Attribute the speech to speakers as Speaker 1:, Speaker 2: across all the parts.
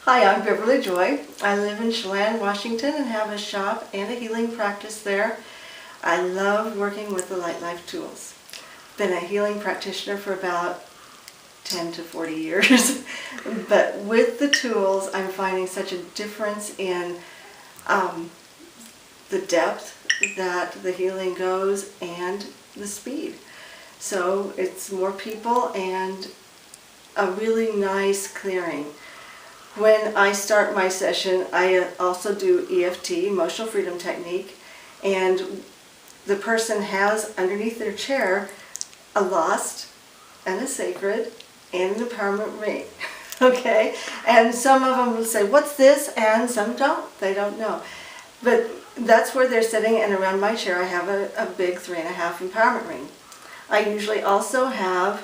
Speaker 1: Hi, I'm Beverli Joi. I live in Cheyenne, Washington and have a shop and a healing practice there. I love working with the Light Life tools. Been a healing practitioner for about 10 to 40 years. But with the tools, I'm finding such a difference in the depth that the healing goes and the speed. So it's more people and a really nice clearing. When I start my session, I also do EFT, Emotional Freedom Technique, and the person has underneath their chair a lost and a sacred and an empowerment ring. Okay? And some of them will say, "What's this?" and some don't. They don't know. But that's where they're sitting, and around my chair I have a big 3.5 empowerment ring. I usually also have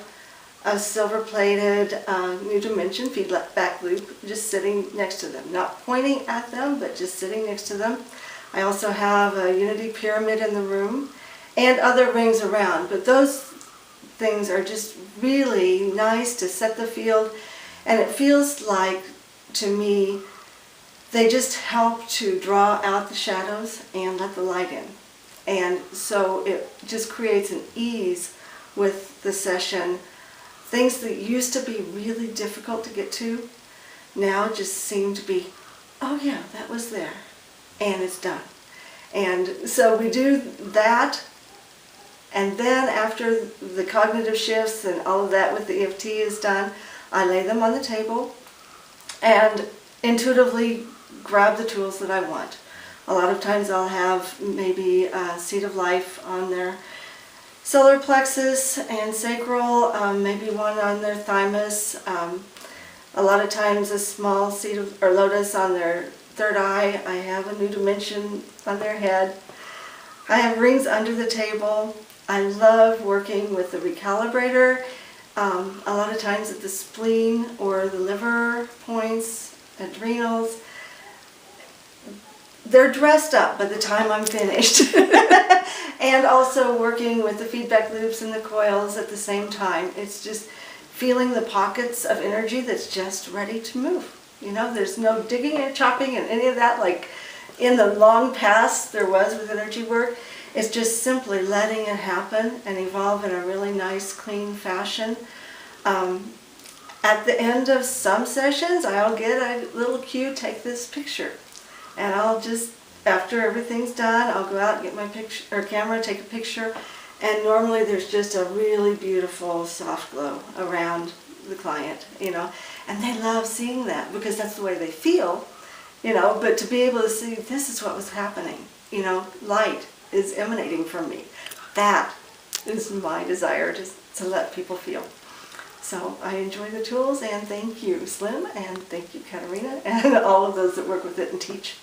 Speaker 1: a silver-plated New Dimension feedback loop just sitting next to them. Not pointing at them, but just sitting next to them. I also have a Unity Pyramid in the room and other rings around, but those things are just really nice to set the field, and it feels like, to me, they just help to draw out the shadows and let the light in. And so it just creates an ease with the session. Things that used to be really difficult to get to now just seem to be, oh yeah, that was there, and it's done. And so we do that, and then after the cognitive shifts and all of that with the EFT is done, I lay them on the table and intuitively grab the tools that I want. A lot of times I'll have maybe a seed of life on their solar plexus and sacral, maybe one on their thymus, a lot of times a small seed or lotus on their third eye. I have a New Dimension on their head. I have rings under the table. I love working with the recalibrator, a lot of times at the spleen or the liver points, adrenals. They're dressed up by the time I'm finished. And also working with the feedback loops and the coils at the same time. It's just feeling the pockets of energy that's just ready to move. You know, there's no digging and chopping and any of that like in the long past there was with energy work. It's just simply letting it happen and evolve in a really nice, clean fashion. At the end of some sessions, I'll get a little cue, take this picture. And I'll just, after everything's done, I'll go out and get my picture or camera, take a picture, and normally there's just a really beautiful soft glow around the client, you know, and they love seeing that because that's the way they feel, you know, but to be able to see this is what was happening, you know, light is emanating from me. That is my desire to let people feel. So I enjoy the tools, and thank you, Slim, and thank you, Katarina, and all of those that work with it and teach.